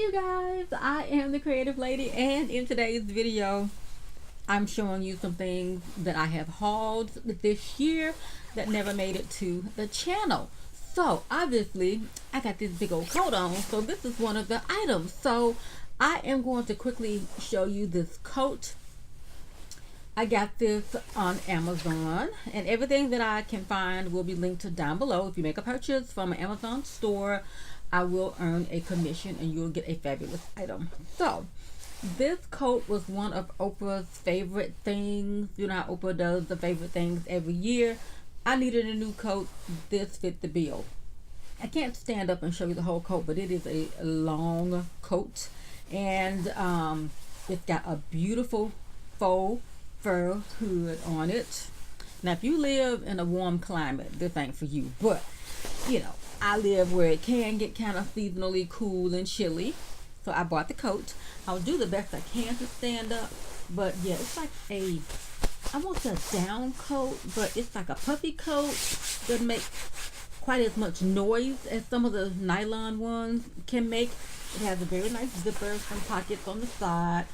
you guys, I am the creative lady, and in today's video I'm showing you some things that I have hauled this year that never made it to the channel. So obviously I got this big old coat on, so this is one of the items. So I am going to quickly show you this coat. I got this on Amazon, and everything that I can find will be linked down below. If you make a purchase from an Amazon store, I will earn a commission and you'll get a fabulous item. So this coat was one of Oprah's favorite things. You know how Oprah does the favorite things every year. I needed a new coat. This fit the bill. I can't stand up and show you the whole coat, but it is a long coat, and it's got a beautiful faux fur hood on it. Now if you live in a warm climate, this ain't for you, but you know, I live where it can get kind of seasonally cool and chilly, so I bought the coat. I'll do the best I can to stand up, but yeah, it's like I want a down coat, but it's like a puffy coat. Doesn't make quite as much noise as some of the nylon ones can make. It has a very nice zipper, some pockets on the side.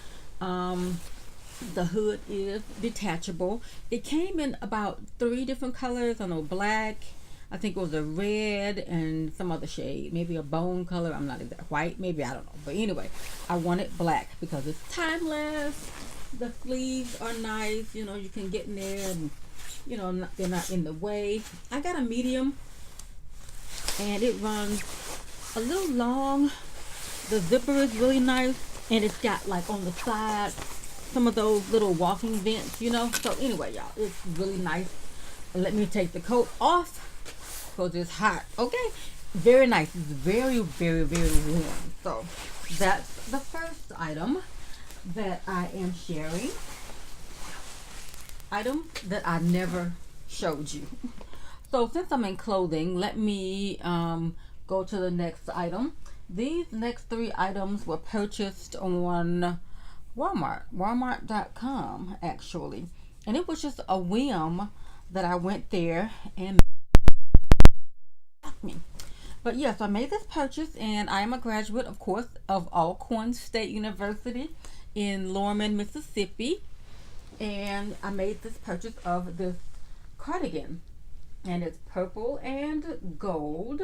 The hood is detachable. It came in about 3 different colors. I know black, I think it was a red, and some other shade, maybe a bone color. I'm not exact, white, maybe, I don't know. But anyway, I wanted black because it's timeless. The sleeves are nice. You know, you can get in there and, you know, they're not in the way. I got a medium, and it runs a little long. The zipper is really nice, and it's got like on the side some of those little walking vents, you know. So anyway, y'all, it's really nice. Let me take the coat off because it's hot. Okay, very nice. It's very, very, very warm. So that's the first item that I am sharing. Item that I never showed you. So since I'm in clothing, let me go to the next item. These next 3 items were purchased on Walmart.com actually, and it was just a whim that I went there and me. But yes, I made this purchase, and I am a graduate, of course, of Alcorn State University in Lorman, Mississippi, and I made this purchase of this cardigan, and it's purple and gold,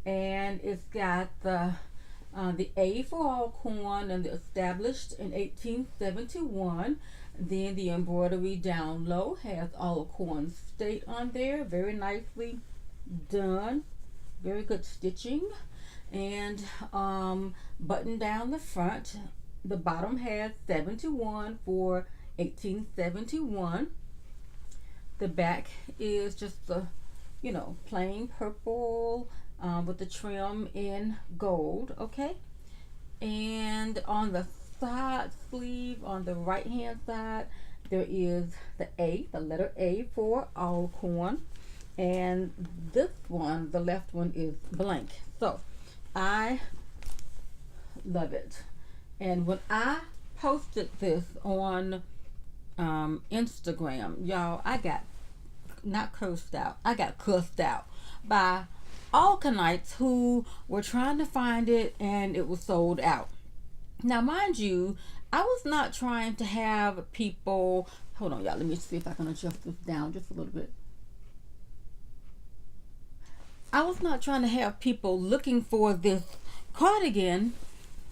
and it's got the A for Alcorn and the established in 1871. Then the embroidery down low has Alcorn State on there, very nicely done, very good stitching, and button down the front. The bottom has 71 for 1871. The back is just the, you know, plain purple with the trim in gold. Okay, and on the side sleeve, on the right hand side, there is the letter A for Alcorn, and this one, the left one, is blank. So I love it. And when I posted this on Instagram, y'all, I got not cursed out, I got cussed out by Alconites who were trying to find it, and it was sold out. Now mind you, I was not trying to have people, hold on y'all, let me see if I can adjust this down just a little bit. I was not trying to have people looking for this cardigan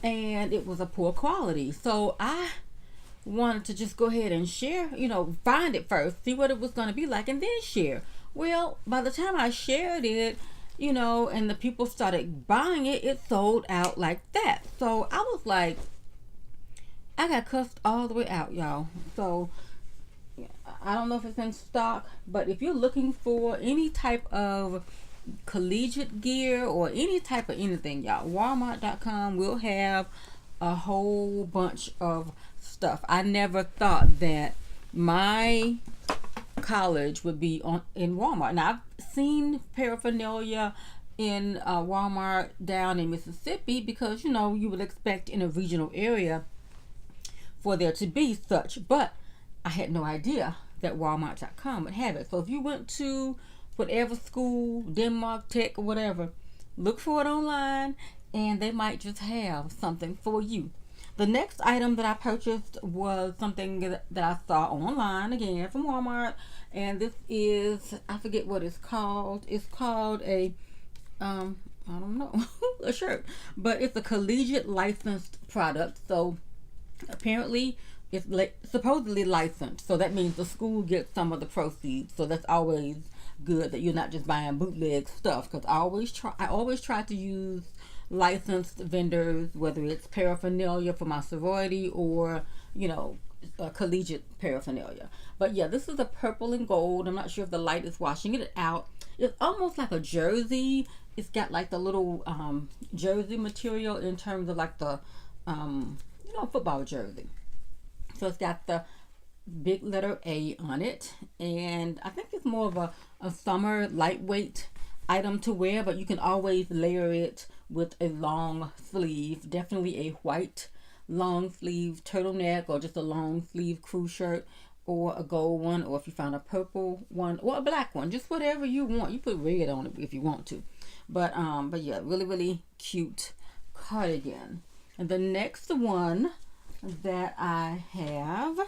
and it was a poor quality. So I wanted to just go ahead and share, you know, find it first, see what it was going to be like, and then share. Well, by the time I shared it, you know, and the people started buying it, it sold out like that. So I was like, I got cussed all the way out, y'all. So I don't know if it's in stock, but if you're looking for any type of collegiate gear or any type of anything, y'all, Walmart.com will have a whole bunch of stuff. I never thought that my college would be in Walmart. Now I've seen paraphernalia in Walmart down in Mississippi, because you know, you would expect in a regional area for there to be such, but I had no idea that Walmart.com would have it. So if you went to whatever school, Denmark Tech or whatever, look for it online and they might just have something for you. The next item that I purchased was something that I saw online, again from Walmart, and this is, I forget what it's called. It's called a I don't know, a shirt, but it's a collegiate licensed product. So apparently it's supposedly licensed, so that means the school gets some of the proceeds. So that's always good, that you're not just buying bootleg stuff, because I always try to use licensed vendors, whether it's paraphernalia for my sorority or, you know, collegiate paraphernalia. But yeah, this is a purple and gold. I'm not sure if the light is washing it out. It's almost like a jersey. It's got like the little jersey material in terms of like the you know, football jersey. So it's got the big letter A on it, and I think it's more of a summer lightweight item to wear, but you can always layer it with a long sleeve, definitely a white long sleeve turtleneck, or just a long sleeve crew shirt, or a gold one, or if you find a purple one or a black one, just whatever you want. You put red on it if you want to, but yeah, really cute cardigan. And the next one that I have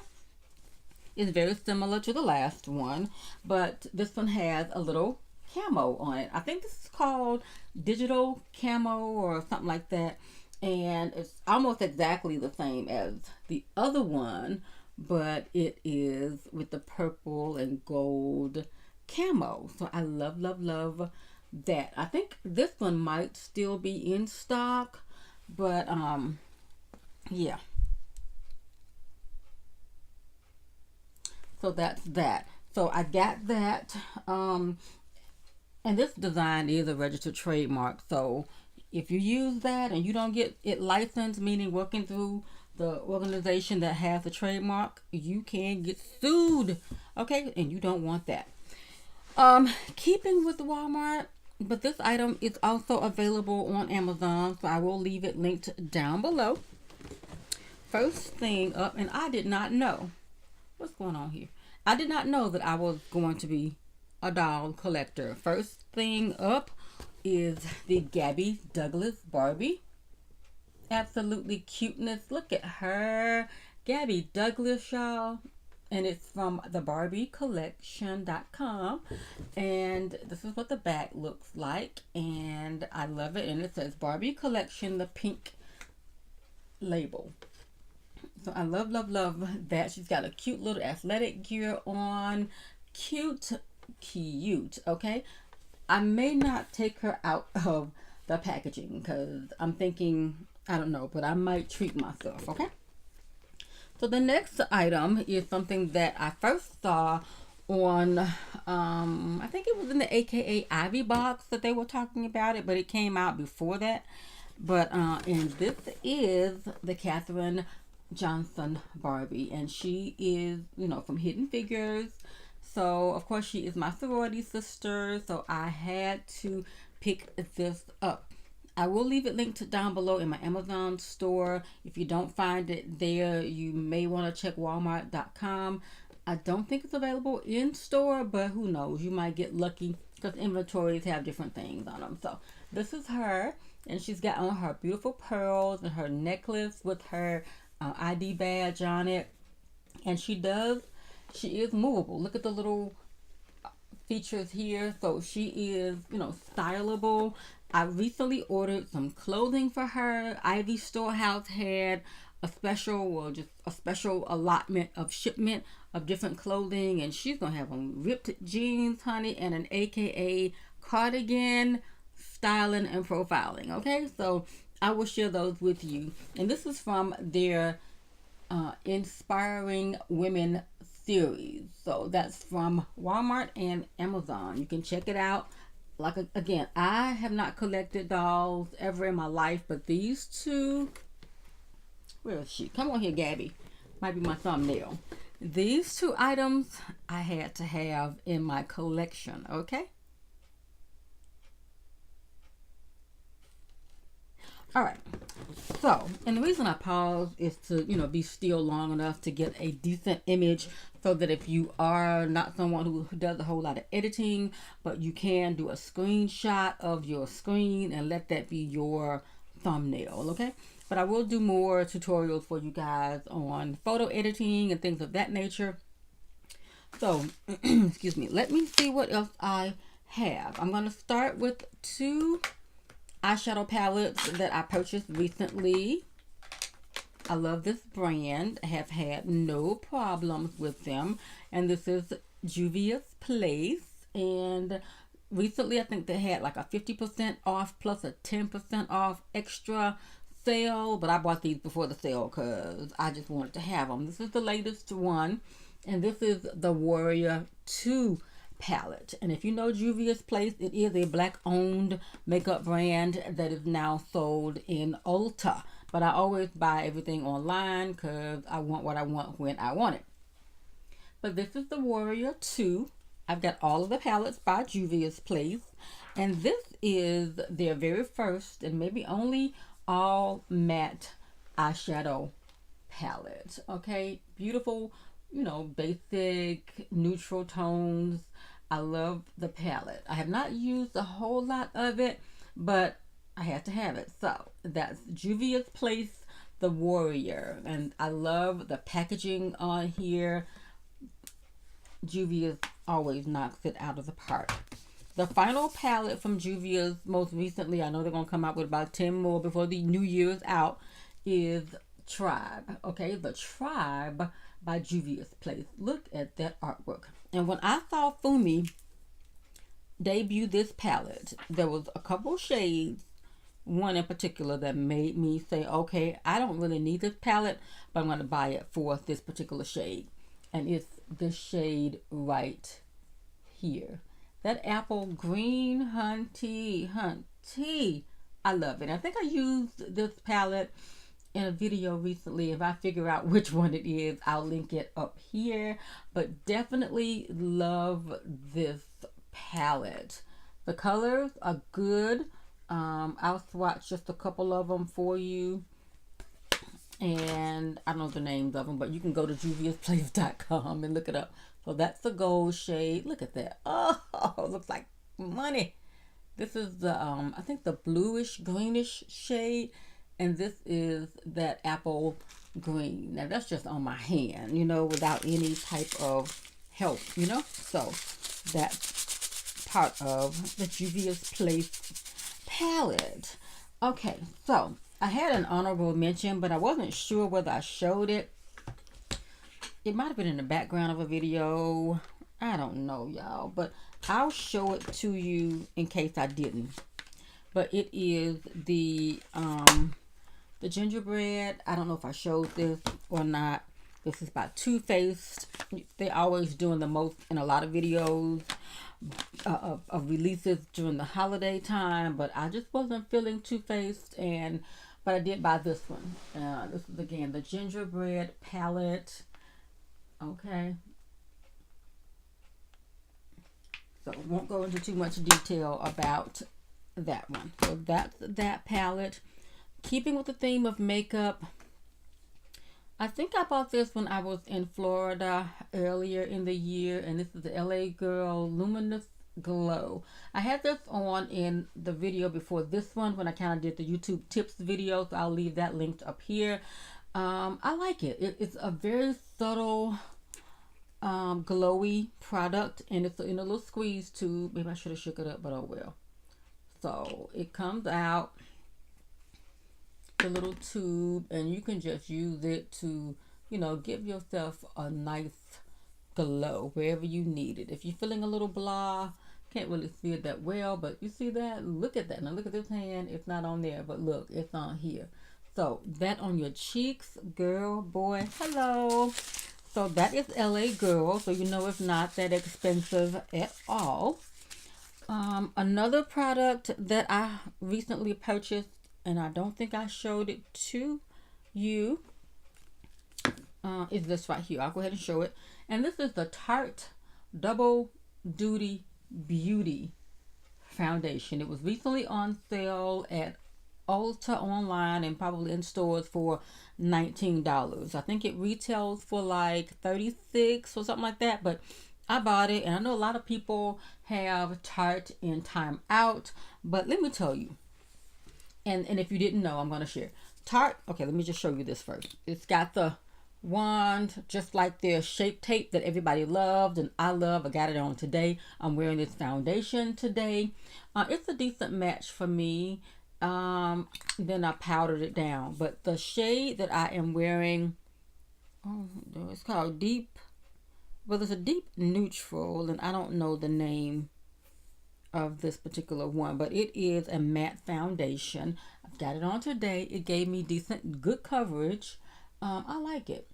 is very similar to the last one, but this one has a little camo on it. I think this is called digital camo or something like that, and it's almost exactly the same as the other one, but it is with the purple and gold camo. So I love that. I think this one might still be in stock, but yeah. So that's that. So I got that. And this design is a registered trademark. So if you use that and you don't get it licensed, meaning working through the organization that has the trademark, you can get sued. Okay, and you don't want that. Keeping with Walmart, but this item is also available on Amazon, so I will leave it linked down below. First thing up, and I did not know what's going on here. I did not know that I was going to be a doll collector. First thing up is the Gabby Douglas Barbie. Absolutely cuteness. Look at her. Gabby Douglas, y'all. And it's from the BarbieCollection.com. And this is what the back looks like. And I love it. And it says Barbie Collection, the pink label. So I love that. She's got a cute little athletic gear on. Cute. Okay. I may not take her out of the packaging because I'm thinking, I don't know, but I might treat myself. Okay. So the next item is something that I first saw on, I think it was in the AKA Ivy box that they were talking about it, but it came out before that. But, and this is the Katherine Johnson Barbie, and she is, you know, from Hidden Figures. So of course she is my sorority sister, so I had to pick this up. I will leave it linked down below in my Amazon store. If you don't find it there, you may want to check walmart.com. I don't think it's available in store, but who knows, you might get lucky because inventories have different things on them. So this is her, and she's got on her beautiful pearls and her necklace with her ID badge on it, and she is movable. Look at the little features here. So she is, you know, stylable. I recently ordered some clothing for her. Ivy Storehouse had a special, well, just a special allotment of shipment of different clothing, and she's gonna have on ripped jeans, honey, and an AKA cardigan styling and profiling. Okay, so I will share those with you, and this is from their Inspiring Women series. So that's from Walmart and Amazon. You can check it out. Like, again, I have not collected dolls ever in my life, but these two, where is she? Come on here, Gabby. Might be my thumbnail. These two items I had to have in my collection, okay? All right. So, and the reason I pause is to, you know, be still long enough to get a decent image, so that if you are not someone who does a whole lot of editing, but you can do a screenshot of your screen and let that be your thumbnail, okay? But I will do more tutorials for you guys on photo editing and things of that nature. So, excuse me, let me see what else I have. I'm going to start with 2 eyeshadow palettes that I purchased recently. I love this brand. I have had no problems with them. And this is Juvia's Place. And recently I think they had like a 50% off plus a 10% off extra sale. But I bought these before the sale because I just wanted to have them. This is the latest one. And this is the Warrior 2 palette. And if you know Juvia's Place, it is a black owned makeup brand that is now sold in Ulta. But I always buy everything online because I want what I want when I want it. But this is the Warrior 2. I've got all of the palettes by Juvia's Place. And this is their very first and maybe only all matte eyeshadow palette. Okay, beautiful, you know, basic neutral tones. I love the palette. I have not used a whole lot of it, but I had to have it. So that's Juvia's Place, the Warrior. And I love the packaging on here. Juvia's always knocks it out of the park. The final palette from Juvia's most recently, I know they're going to come out with about 10 more before the new year is out, is Tribe. Okay, the Tribe by Juvia's Place. Look at that artwork. And when I saw Fumi debut this palette, there was a couple shades, one in particular that made me say, okay, I don't really need this palette, but I'm going to buy it for this particular shade. And it's this shade right here. That apple green, hunty. I love it. I think I used this palette in a video recently. If I figure out which one it is, I'll link it up here. But definitely love this palette. The colors are good. I'll swatch just a couple of them for you. And I don't know the names of them, but you can go to juviasplace.com and look it up. So that's the gold shade. Look at that. Oh, it looks like money. This is the, I think the bluish greenish shade. And this is that apple green. Now that's just on my hand, you know, without any type of help, you know. So that's part of the Juvia's Place palette. Okay, so I had an honorable mention, but I wasn't sure whether I showed it. It might have been in the background of a video. I don't know, y'all, but I'll show it to you in case I didn't. But it is the gingerbread. I don't know if I showed this or not. This is by Too Faced. They're always doing the most in a lot of videos of releases during the holiday time, but I just wasn't feeling Too Faced, but I did buy this one. This is again the Gingerbread Palette. Okay. So won't go into too much detail about that one. So that's that palette. Keeping with the theme of makeup, I think I bought this when I was in Florida earlier in the year, and this is the LA Girl Luminous Glow. I had this on in the video before this one when I kind of did the YouTube tips video, so I'll leave that linked up here. I like it. It's a very subtle glowy product, and it's in a little squeeze tube. Maybe I should have shook it up, but oh well. So it comes out the little tube, and you can just use it to, you know, give yourself a nice glow wherever you need it. If you're feeling a little blah, can't really see it that well, but you see that? Look at that. Now look at this hand. It's not on there, but look, it's on here. So that on your cheeks, girl, boy, hello. So that is LA Girl, so you know it's not that expensive at all. Another product that I recently purchased, and I don't think I showed it to you, is this right here. I'll go ahead and show it. And this is the Tarte Double Duty Beauty Foundation. It was recently on sale at Ulta online and probably in stores for $19. I think it retails for like $36 or something like that, but I bought it, and I know a lot of people have Tarte in time out, but let me tell you, And if you didn't know, I'm going to share. Tarte, okay, let me just show you this first. It's got the wand, just like their shape tape that everybody loved and I love. I got it on today. I'm wearing this foundation today. It's a decent match for me. Then I powdered it down. But the shade that I am wearing, it's called Deep. Well, it's a deep neutral, and I don't know the name of this particular one, but it is a matte foundation. I've got it on today. It gave me decent, good coverage. I like it.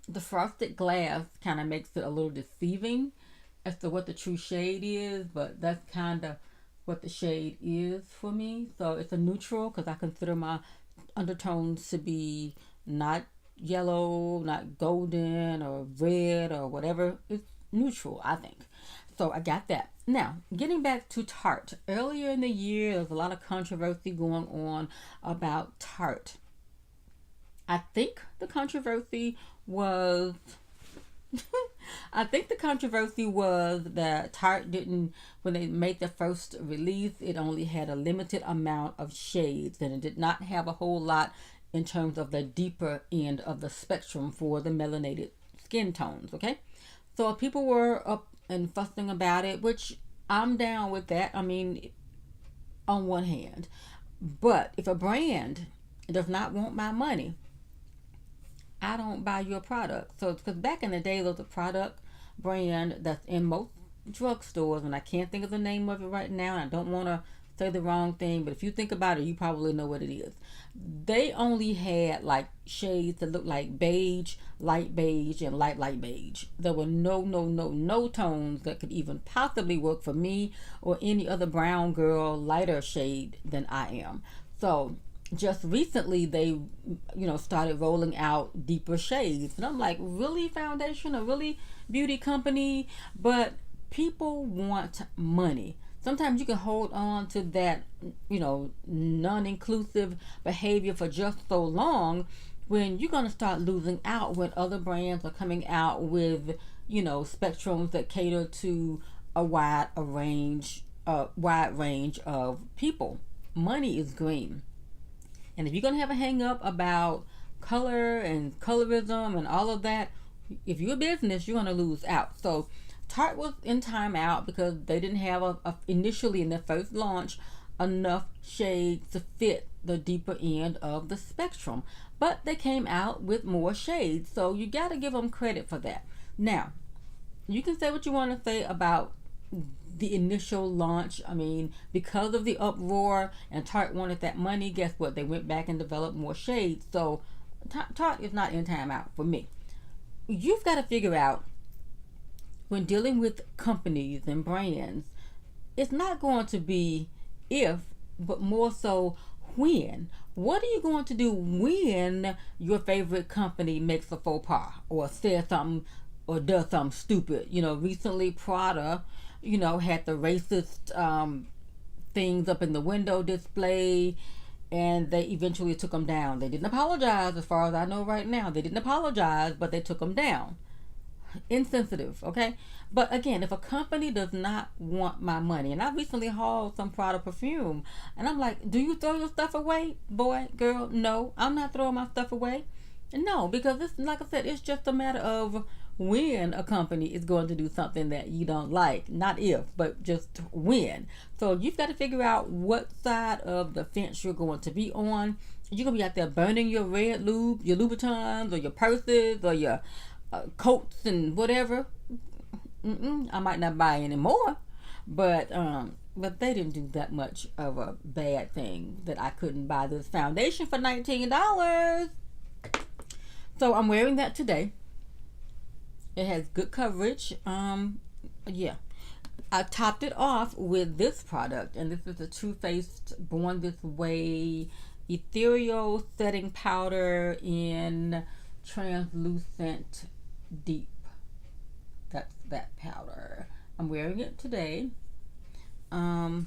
The frosted glass kind of makes it a little deceiving as to what the true shade is, but that's kind of what the shade is for me. So it's a neutral because I consider my undertones to be not yellow, not golden or red or whatever. It's neutral, I think. So I got that. Now, getting back to Tarte. Earlier in the year, there was a lot of controversy going on about Tarte. I think the controversy was that Tarte didn't, when they made the first release, it only had a limited amount of shades, and it did not have a whole lot in terms of the deeper end of the spectrum for the melanated skin tones, okay? So people were up and fussing about it, which I'm down with that. I mean, on one hand. But if a brand does not want my money, I don't buy your product. So, because back in the day, there was a product brand that's in most drugstores, and I can't think of the name of it right now, and I don't want to say the wrong thing, but if you think about it, you probably know what it is. They only had like shades that looked like beige, light beige, and light beige. There were no tones that could even possibly work for me or any other brown girl lighter shade than I am. So just recently they started rolling out deeper shades, and I'm like, really, foundation, a really beauty company? But people want money. Sometimes you can hold on to that, non-inclusive behavior for just so long, when you're going to start losing out when other brands are coming out with, spectrums that cater to a wide range of people. Money is green. And if you're going to have a hang up about color and colorism and all of that, if you're a business, you're going to lose out. So Tarte was in timeout because they didn't have initially in their first launch enough shades to fit the deeper end of the spectrum, but they came out with more shades, so you got to give them credit for that. Now, you can say what you want to say about the initial launch. I mean, because of the uproar and Tarte wanted that money, guess what? They went back and developed more shades. So Tarte is not in timeout for me. You've got to figure out, when dealing with companies and brands, it's not going to be if, but more so when. What are you going to do when your favorite company makes a faux pas or says something or does something stupid? Recently Prada, had the racist things up in the window display, and they eventually took them down. They didn't apologize, as far as I know right now. They didn't apologize, but they took them down. Insensitive, okay? But again, if a company does not want my money, and I recently hauled some Prada perfume, and I'm like, do you throw your stuff away, boy, girl? No, I'm not throwing my stuff away. No, because it's, like I said, it's just a matter of when a company is going to do something that you don't like. Not if, but just when. So you've got to figure out what side of the fence you're going to be on. You're going to be out there burning your red lube, your Louboutins, or your purses, or your coats and whatever. I might not buy any more, but they didn't do that much of a bad thing that I couldn't buy this foundation for $19. So I'm wearing that today. It has good coverage. Yeah, I topped it off with this product, and this is the Too Faced Born This Way Ethereal Setting Powder in Translucent Deep. That's that powder. I'm wearing it today. Of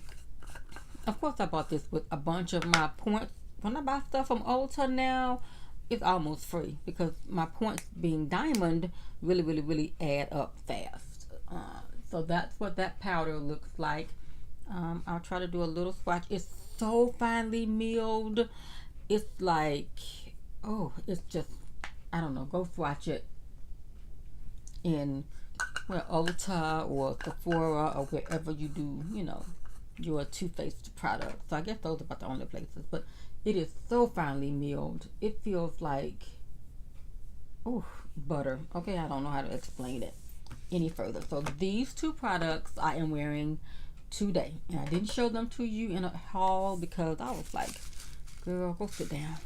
course I bought this with a bunch of my points. When I buy stuff from Ulta now, it's almost free because my points being diamond really add up fast. So that's what that powder looks like. I'll try to do a little swatch. It's so finely milled. It's like, oh, it's just, I don't know, go swatch it in, well, Ulta or Sephora or wherever you do, you know, your Too Faced product. So I guess those are about the only places. But it is so finely milled. It feels like, oh, butter. Okay, I don't know how to explain it any further. So these two products I am wearing today. And I didn't show them to you in a haul because I was like, girl, go sit down.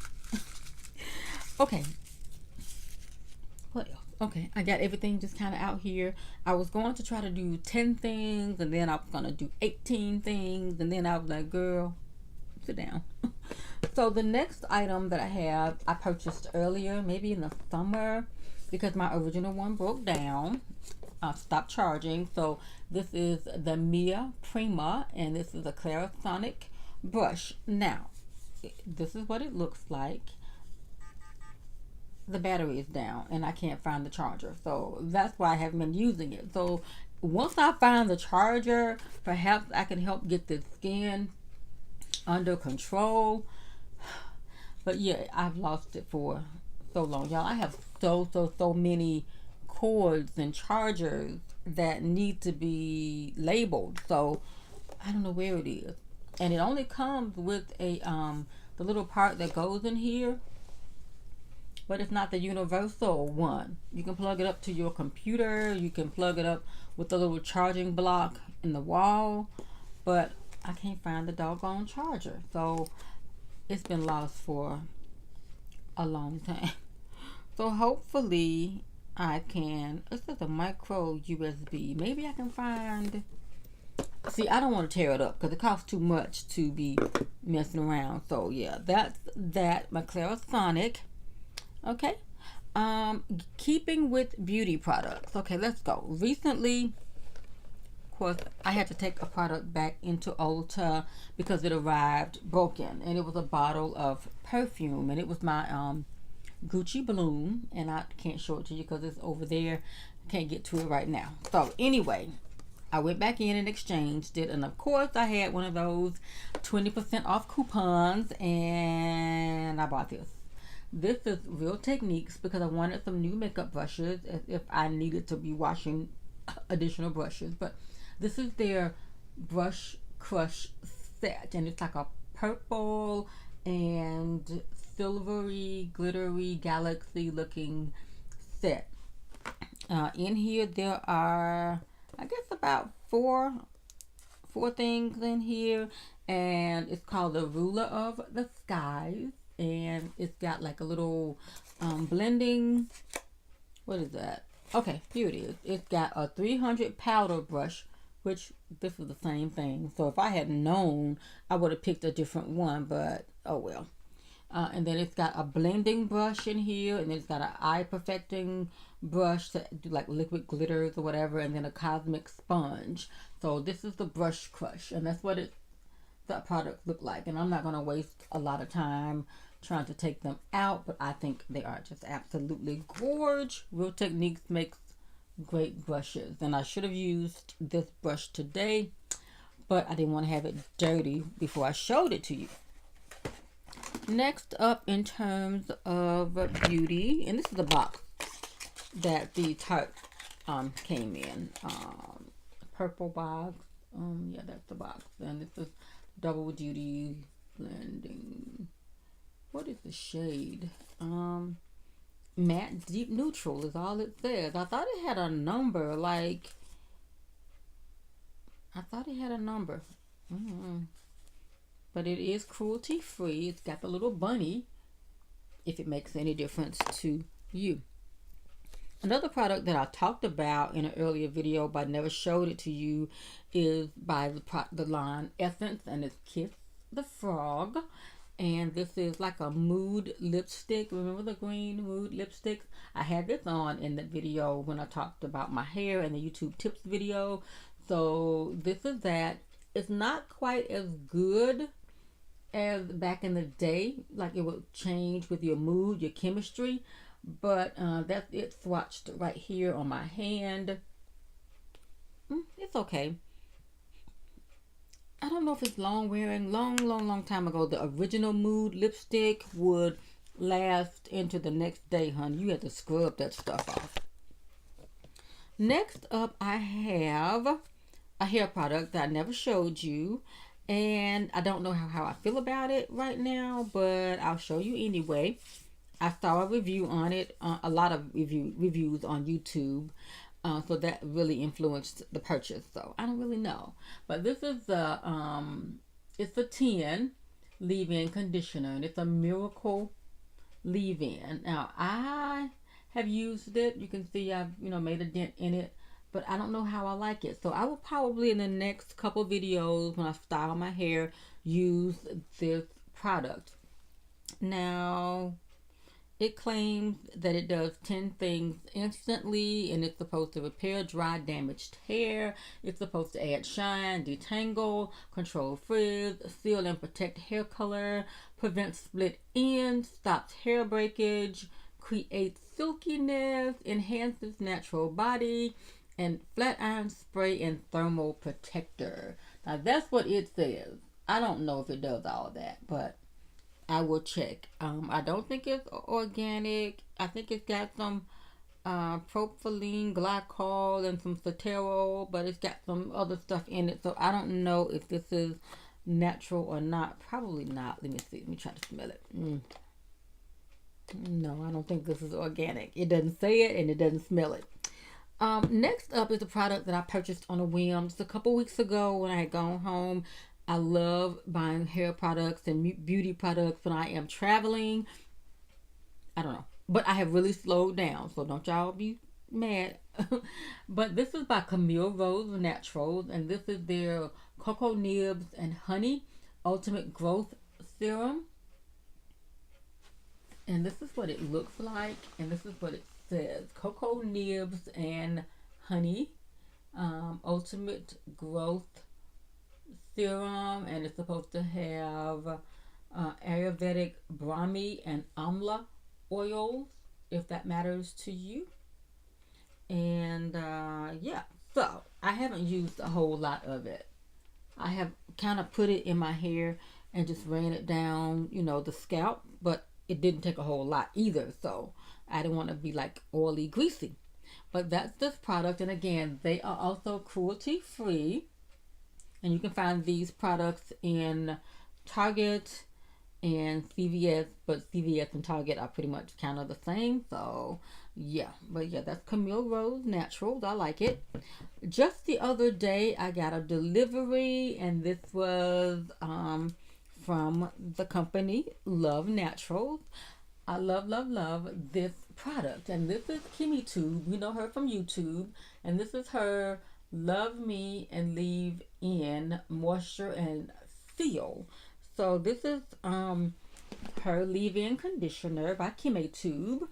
Okay. What else? Okay, I got everything just kind of out here. I was going to try to do 10 things, and then I was going to do 18 things, and then I was like, girl, sit down. So the next item that I have, I purchased earlier, maybe in the summer, because my original one broke down. Stopped charging. So this is the Mia Prima, and this is a Clarisonic brush. Now, this is what it looks like. The battery is down and I can't find the charger, so that's why I haven't been using it. So once I find the charger, perhaps I can help get the skin under control. But yeah, I've lost it for so long, y'all. I have so many cords and chargers that need to be labeled, so I don't know where it is. And it only comes with a the little part that goes in here, but it's not the universal one. You can plug it up to your computer. You can plug it up with the little charging block in the wall, but I can't find the doggone charger. So it's been lost for a long time. So hopefully I can, this is a micro USB. Maybe I can find, see, I don't want to tear it up because it costs too much to be messing around. So yeah, that's that, my Clarisonic. Okay, keeping with beauty products. Okay, let's go. Recently, of course, I had to take a product back into Ulta because it arrived broken, and it was a bottle of perfume, and it was my Gucci Bloom, and I can't show it to you because it's over there. I can't get to it right now. So anyway, I went back in and exchanged it, and of course, I had one of those 20% off coupons, and I bought this. This is Real Techniques because I wanted some new makeup brushes as if I needed to be washing additional brushes. But this is their brush crush set, and it's like a purple and silvery, glittery, galaxy looking set. In here there are, I guess, about four things in here, and it's called the Ruler of the Skies. And it's got like a little blending, what is that? Okay, here it is. It's got a 300 powder brush, which this is the same thing. So if I had known, I would have picked a different one, but oh well. And then it's got a blending brush in here, and then it's got an eye perfecting brush to do like liquid glitters or whatever, and then a cosmic sponge. So this is the brush crush, and that's what that product look like. And I'm not going to waste a lot of time trying to take them out, but I think they are just absolutely gorgeous. Real Techniques makes great brushes, and I should have used this brush today, but I didn't want to have it dirty before I showed it to you. Next up, in terms of beauty, and this is the box that the Tarte came in, purple box. Yeah, that's the box, and this is Double Duty Blending. What is the shade? Matte Deep Neutral is all it says. I thought it had a number, like, I thought it had a number. But it is cruelty free. It's got the little bunny, if it makes any difference to you. Another product that I talked about in an earlier video but I never showed it to you is by the line Essence, and it's Kiss the Frog. And this is like a mood lipstick. Remember the green mood lipsticks? I had this on in the video when I talked about my hair in the YouTube tips video. So this is that. It's not quite as good as back in the day. Like it would change with your mood, your chemistry. But that's it swatched right here on my hand. It's okay. I don't know if it's long wearing. Long time ago, the original Mood lipstick would last into the next day, honey. You had to scrub that stuff off. Next up, I have a hair product that I never showed you. And I don't know how I feel about it right now, but I'll show you anyway. I saw a review on it, a lot of reviews on YouTube. So that really influenced the purchase. So I don't really know. But this is it's a 10 leave-in conditioner. And it's a Miracle leave-in. Now, I have used it. You can see I've, made a dent in it. But I don't know how I like it. So I will probably in the next couple videos when I style my hair use this product. Now, it claims that it does 10 things instantly, and it's supposed to repair dry, damaged hair. It's supposed to add shine, detangle, control frizz, seal and protect hair color, prevent split ends, stops hair breakage, creates silkiness, enhances natural body, and flat iron spray and thermal protector. Now that's what it says. I don't know if it does all of that, but I will check. I don't think it's organic. I think it's got some propylene glycol and some ceteris, but it's got some other stuff in it. So I don't know if this is natural or not. Probably not. Let me see. Let me try to smell it. No, I don't think this is organic. It doesn't say it and it doesn't smell it. Next up is a product that I purchased on a whim just a couple weeks ago when I had gone home. I love buying hair products and beauty products when I am traveling. I don't know, but I have really slowed down, so don't y'all be mad. But this is by Camille Rose Naturals, and this is their Cocoa Nibs and Honey Ultimate Growth Serum. And this is what it looks like, and this is what it says. Cocoa Nibs and Honey Ultimate Growth Serum, and it's supposed to have Ayurvedic Brahmi and Amla oils, if that matters to you. And yeah, so I haven't used a whole lot of it. I have kind of put it in my hair and just ran it down, the scalp, but it didn't take a whole lot either, so I didn't want to be like oily greasy. But that's this product, and again, they are also cruelty free, and you can find these products in Target and CVS, but CVS and Target are pretty much kind of the same. So yeah, but yeah, that's Camille Rose Naturals. I like it. Just the other day I got a delivery, and this was from the company Love Naturals. I love this product, and this is Kimmy Tube. We know her from YouTube, and this is her Love Me and Leave In Moisture and Seal. So this is her leave-in conditioner by Kimmy Tube,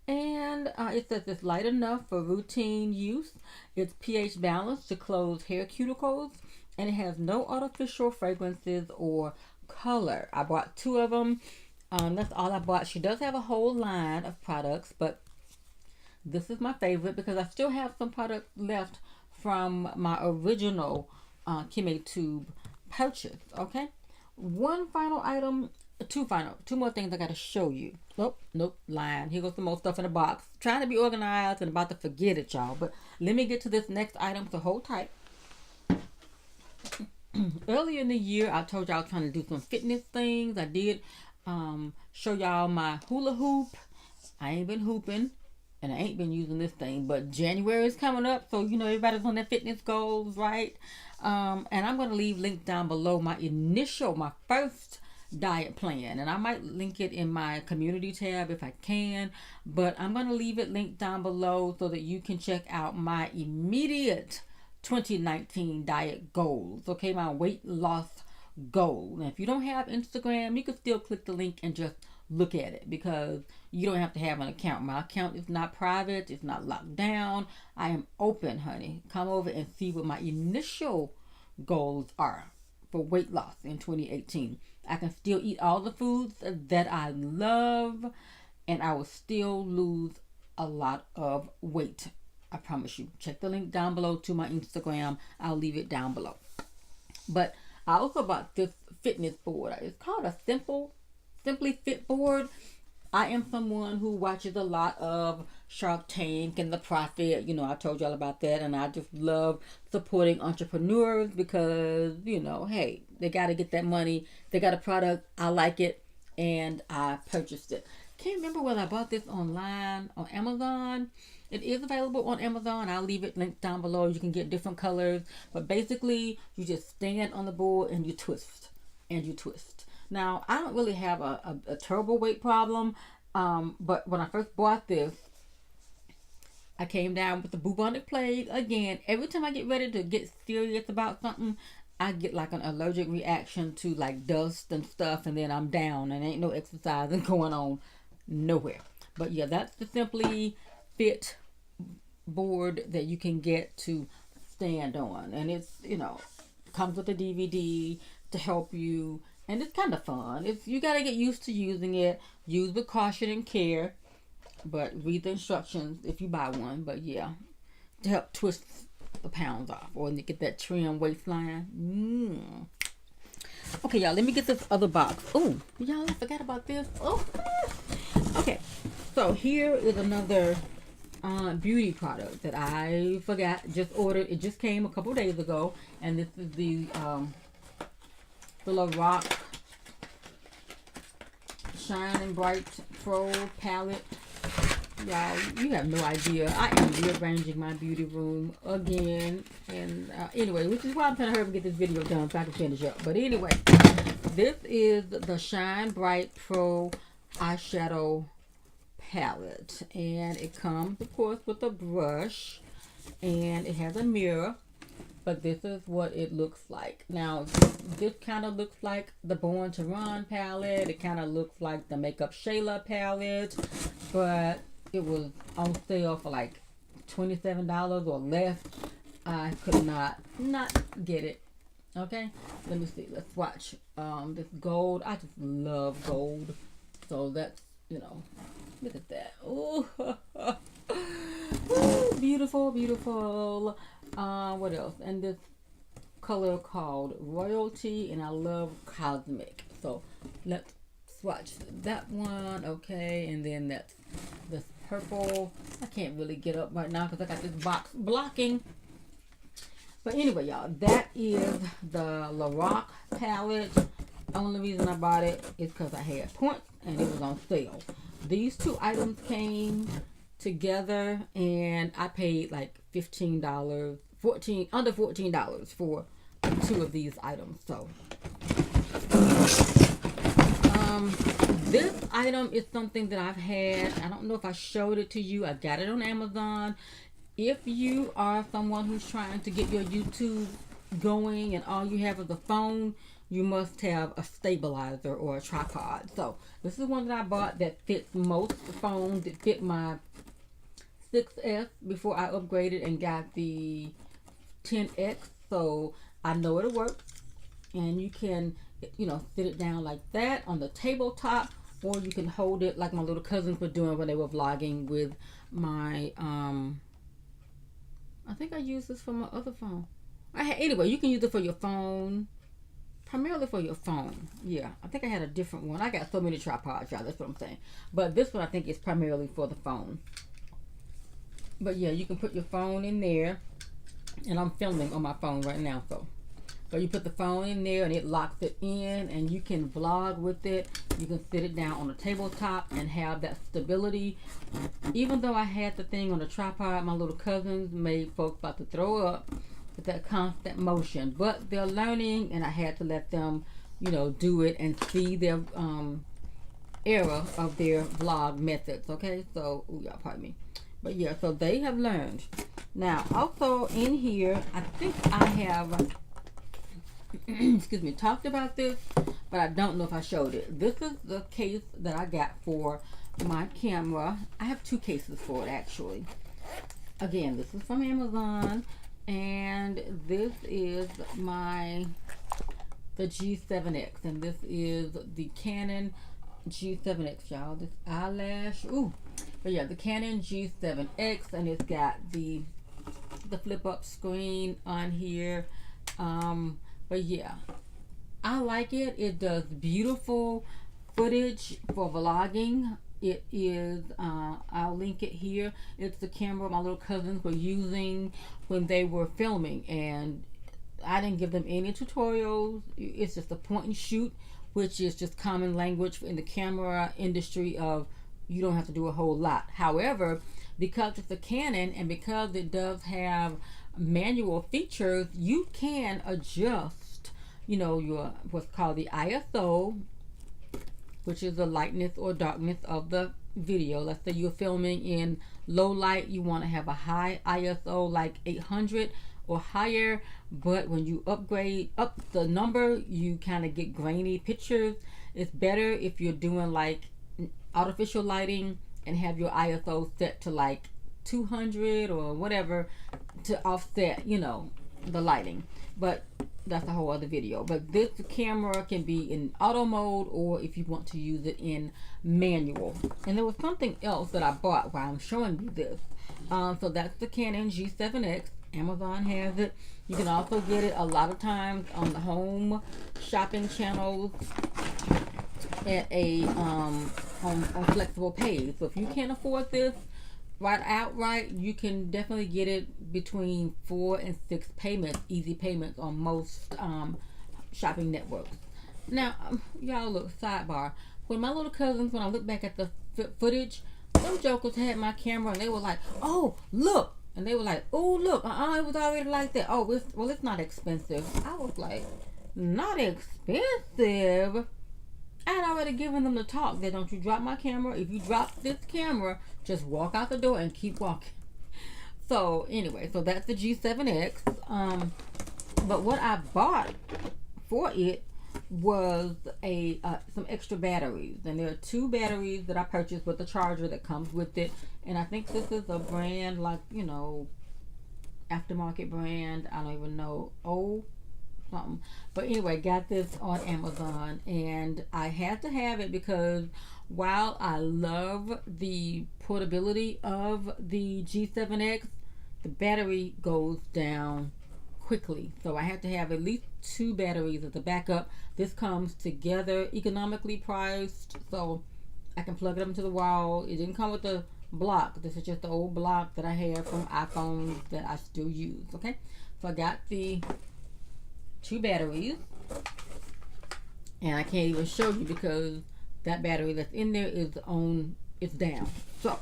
and it says it's light enough for routine use. It's pH balanced to close hair cuticles, and it has no artificial fragrances or color. I bought 2 of them. That's all I bought. She does have a whole line of products, but this is my favorite because I still have some products left from my original Kimmy Tube purchase. Okay, one final item, two more things I gotta show you. Nope, lying. Here goes some more stuff in the box. Trying to be organized and about to forget it, y'all. But let me get to this next item, so hold tight. Earlier in the year, I told y'all I was trying to do some fitness things. I did show y'all my hula hoop. I ain't been hooping, and I ain't been using this thing, but January is coming up, so everybody's on their fitness goals, right? And I'm going to leave link down below my first diet plan, and I might link it in my community tab if I can, but I'm going to leave it linked down below so that you can check out my immediate 2019 diet goals, okay? My weight loss goal. And if you don't have Instagram, you can still click the link and just look at it, because you don't have to have an account. My account is not private, it's not locked down. I am open, honey. Come over and see what my initial goals are for weight loss in 2018. I can still eat all the foods that I love, and I will still lose a lot of weight. I promise you. Check the link down below to my Instagram. I'll leave it down below. But I also bought this fitness board. It's called a Simply Fit board. I am someone who watches a lot of Shark Tank and The Profit. You know, I told y'all about that, and I just love supporting entrepreneurs because, you know, hey, they got to get that money. They got a product. I like it, and I purchased it. Can't remember whether I bought this online on Amazon. It is available on Amazon. I'll leave it linked down below. You can get different colors, but basically, you just stand on the board and you twist and you twist. Now, I don't really have a terrible weight problem, but when I first bought this, I came down with the bubonic plague again. Every time I get ready to get serious about something, I get like an allergic reaction to like dust and stuff, and then I'm down and ain't no exercising going on nowhere. But yeah, that's the Simply Fit board that you can get to stand on, and it's, you know, comes with a DVD to help you, and it's kind of fun. It's, you got to get used to using it. Use with caution and care, but read the instructions if you buy one. But yeah, to help twist the pounds off or to get that trim waistline. Okay, y'all, let me get this other box. Oh, y'all, I forgot about this. Oh, okay, so here is another beauty product that I forgot, just ordered. It just came a couple days ago, and this is the Lorac Shine and Bright Pro palette. Y'all, you have no idea. I am rearranging my beauty room again, and anyway, which is why I'm trying to hurry and get this video done so I can finish up. But anyway, this is the Shine Bright Pro eyeshadow palette, and it comes of course with a brush, and it has a mirror, but this is what it looks like. Now this kind of looks like the Born to Run palette. It kind of looks like the Makeup Shayla palette, but it was on sale for like $27 or less. I could not get it. Okay, let me see, let's watch this gold. I just love gold, so that's, you know, look at that. Oh, beautiful, beautiful. What else? And this color called Royalty, and I love Cosmic. So let's swatch that one. Okay, and then that's this purple. I can't really get up right now because I got this box blocking. But anyway, y'all, that is the Lorac palette. Only reason I bought it is because I had points and it was on sale. These two items came together, and I paid like $15, under $14 for two of these items. So this item is something that I've had. I don't know if I showed it to you. I got it on Amazon. If you are someone who's trying to get your YouTube going and all you have is a phone, you must have a stabilizer or a tripod. So this is one that I bought that fits most phones. It fit my 6S before I upgraded and got the 10X. So I know it'll work. And you can, you know, sit it down like that on the tabletop, or you can hold it like my little cousins were doing when they were vlogging with my, I think I used this for my other phone. Anyway, you can use it for your phone. Primarily for your phone. Yeah, I think I had a different one. I got so many tripods, y'all. That's what I'm saying. But this one I think is primarily for the phone. But yeah, you can put your phone in there. And I'm filming on my phone right now, so you put the phone in there and it locks it in, and you can vlog with it. You can sit it down on a tabletop and have that stability. Even though I had the thing on a tripod, my little cousins made folks about to throw up with that constant motion. But they're learning, and I had to let them, you know, do it and see their error of their vlog methods. Okay, so ooh, y'all pardon me. But yeah, so they have learned. Now, also in here, I think I have excuse me, talked about this, but I don't know if I showed it. This is the case that I got for my camera. I have two cases for it, actually. Again, this is from Amazon, and this is the G7X, and this is the Canon G7X, y'all. This eyelash, ooh, but yeah, the Canon G7X, and it's got the flip up screen on here. But yeah, I like it. It does beautiful footage for vlogging. It is, I'll link it here. It's the camera my little cousins were using when they were filming, and I didn't give them any tutorials. It's just a point and shoot, which is just common language in the camera industry of you don't have to do a whole lot. However, because it's a Canon and because it does have manual features, you can adjust, you know, your what's called the ISO, which is the lightness or darkness of the video. Let's say you're filming in low light, you want to have a high ISO like 800 or higher, but when you upgrade up the number, you kind of get grainy pictures. It's better if you're doing like artificial lighting and have your ISO set to like 200 or whatever to offset, you know, the lighting. But that's a whole other video. But this camera can be in auto mode, or if you want to use it in manual. And there was something else that I bought while I'm showing you this. So that's the Canon G7X. Amazon has it. You can also get it a lot of times on the home shopping channels at a on flexible pay. So if you can't afford this right outright, you can definitely get it between 4 and 6 payments, easy payments on most shopping networks. Now, y'all, look, sidebar. When my little cousins, when I look back at the footage, them jokers had my camera and they were like, "Oh, look." And they were like, "Oh, look, it was already like that. Oh, it's not expensive." I was like, "Not expensive?" I had already given them the talk that don't you drop my camera. If you drop this camera, just walk out the door and keep walking. So anyway, so that's the G7X. But what I bought for it was some extra batteries, and there are 2 batteries that I purchased with the charger that comes with it. And I think this is a brand like, you know, aftermarket brand. I don't even know. Something. But anyway, got this on Amazon, and I had to have it because while I love the portability of the G7X, the battery goes down quickly. So I had to have at least 2 batteries as a backup. This comes together, economically priced, so I can plug it up into the wall. It didn't come with the block. This is just the old block that I have from iPhones that I still use. Okay, so I got the 2 batteries, and I can't even show you because that battery that's in there is on, it's down. So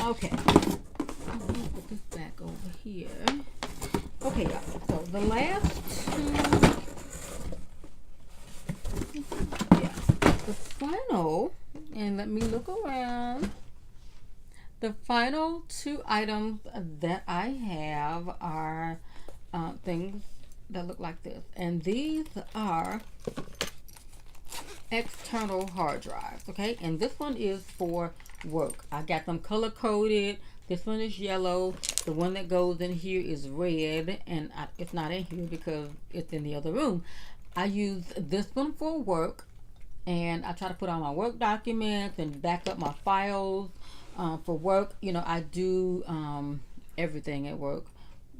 okay, let me put this back over here. Okay, y'all, so the last 2, yeah, the final, and let me look around, the final 2 items that I have are things that look like this, and these are external hard drives. Okay, and this one is for work. I got them color coded. This one is yellow. The one that goes in here is red, and it's not in here because it's in the other room. I use this one for work, and I try to put all my work documents and back up my files for work. You know, I do everything at work.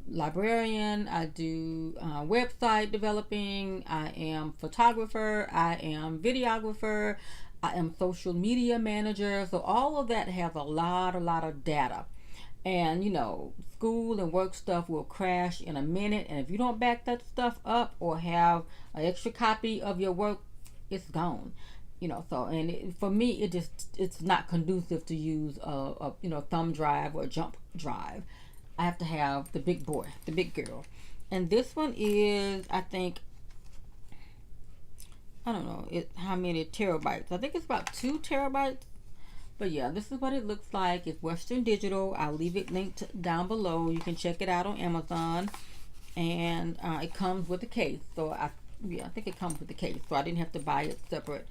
Librarian, I do website developing, I am photographer, I am videographer, I am social media manager. So all of that has a lot of data, and you know, school and work stuff will crash in a minute, and if you don't back that stuff up or have an extra copy of your work, it's gone. You know, so, and for me, it's not conducive to use a you know, thumb drive or jump drive. I have to have the big boy, the big girl. And this one is, I think, I don't know how many terabytes. I think it's about 2 terabytes. But yeah, this is what it looks like. It's Western Digital. I'll leave it linked down below. You can check it out on Amazon. And it comes with a case. So I think it comes with the case. So I didn't have to buy it separate.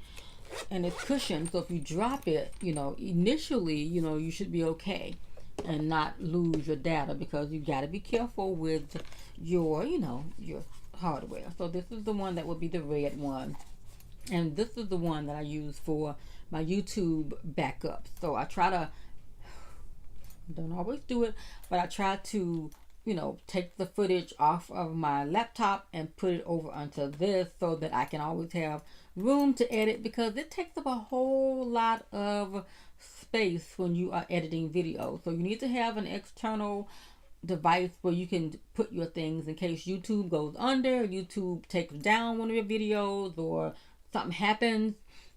And it's cushioned. So if you drop it, you know, initially, you know, you should be okay and not lose your data, because you got to be careful with your, you know, your hardware. So this is the one that would be the red one, and this is the one that I use for my YouTube backup. So I try to, don't always do it, but I try to you know, take the footage off of my laptop and put it over onto this so that I can always have room to edit, because it takes up a whole lot of space when you are editing video. So you need to have an external device where you can put your things in case YouTube goes under, YouTube takes down one of your videos, or something happens.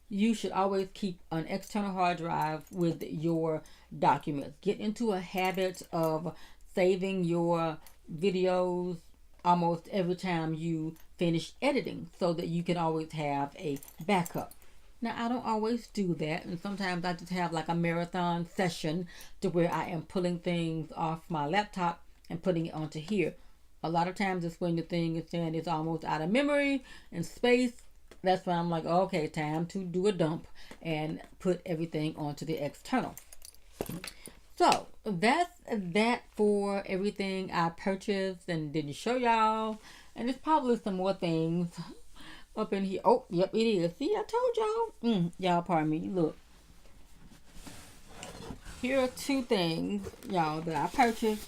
You should always keep an external hard drive with your documents. Get into a habit of saving your videos almost every time you finish editing so that you can always have a backup. Now, I don't always do that, and sometimes I just have like a marathon session to where I am pulling things off my laptop and putting it onto here. A lot of times it's when the thing is saying it's almost out of memory and space. That's when I'm like, okay, time to do a dump and put everything onto the external. So that's that for everything I purchased and didn't show y'all. And there's probably some more things up in here. Oh, yep, it is. See, I told y'all. Y'all, pardon me. Look. Here are two things, y'all, that I purchased.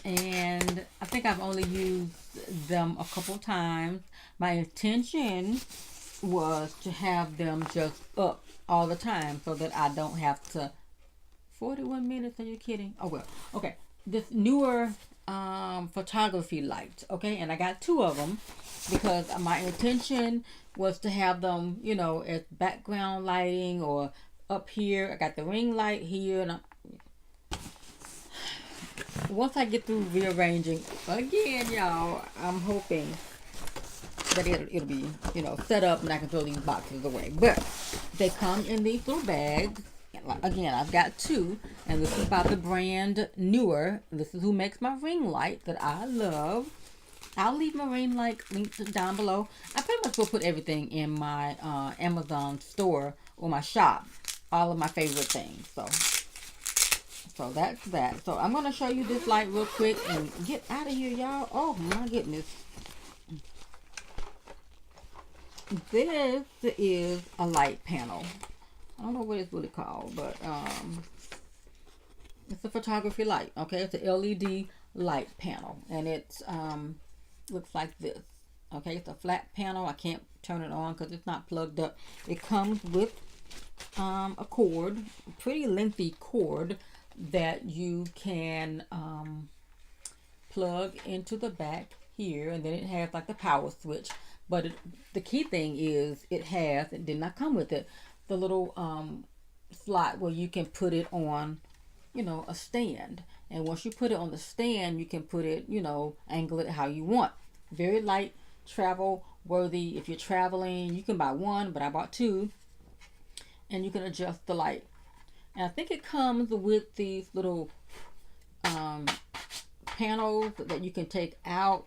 And I think I've only used them a couple times. My intention was to have them just up all the time so that I don't have to. 41 minutes, are you kidding? Oh well, okay. This Neewer photography light, okay, and I got two of them because my intention was to have them, you know, as background lighting or up here. I got the ring light here, and once I get through rearranging again, y'all, I'm hoping that it'll be, you know, set up and I can throw these boxes away. But they come in these little bags. Again, I've got two, and this is by the brand Neewer. This is who makes my ring light that I love. I'll leave my ring light linked down below. I pretty much will put everything in my Amazon store or my shop. All of my favorite things. So that's that. So I'm going to show you this light real quick and get out of here, y'all. Oh my goodness. This is a light panel. I don't know what it's really called, but it's a photography light. Okay, it's a LED light panel, and it's looks like this. Okay, it's a flat panel. I can't turn it on because it's not plugged up. It comes with a cord, a pretty lengthy cord that you can plug into the back here, and then it has like the power switch. But the key thing is it did not come with it, the little slot where you can put it on, you know, a stand. And once you put it on the stand, you can put it, you know, angle it how you want. Very light, travel worthy. If you're traveling, you can buy one, but I bought two. And you can adjust the light. And I think it comes with these little panels that you can take out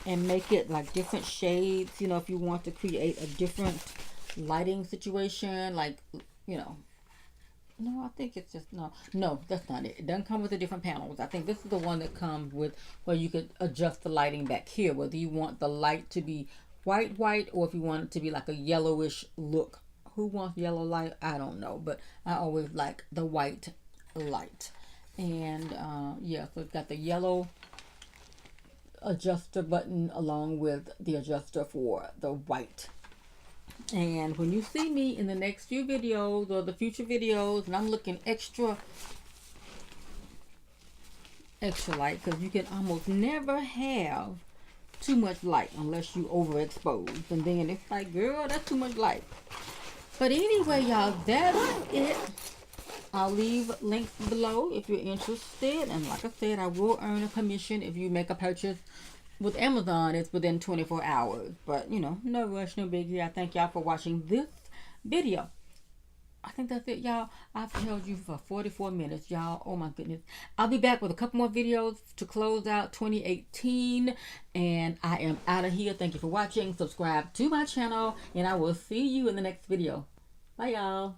and make it like different shades, you know, if you want to create a different lighting situation, like, you know. No, I think it's just, no, that's not it. It doesn't come with the different panels. I think this is the one that comes with where you could adjust the lighting back here, whether you want the light to be white, or if you want it to be like a yellowish look. Who wants yellow light? I don't know, but I always like the white light. And yeah, so it's got the yellow adjuster button along with the adjuster for the white. And when you see me in the next few videos or the future videos, and I'm looking extra light, because you can almost never have too much light unless you overexpose, and then it's like, girl, that's too much light. But anyway, y'all, that's it. I'll leave links below if you're interested, and like I said, I will earn a commission if you make a purchase. With Amazon, it's within 24 hours. But, you know, no rush, no biggie. I thank y'all for watching this video. I think that's it, y'all. I've held you for 44 minutes, y'all. Oh, my goodness. I'll be back with a couple more videos to close out 2018. And I am out of here. Thank you for watching. Subscribe to my channel. And I will see you in the next video. Bye, y'all.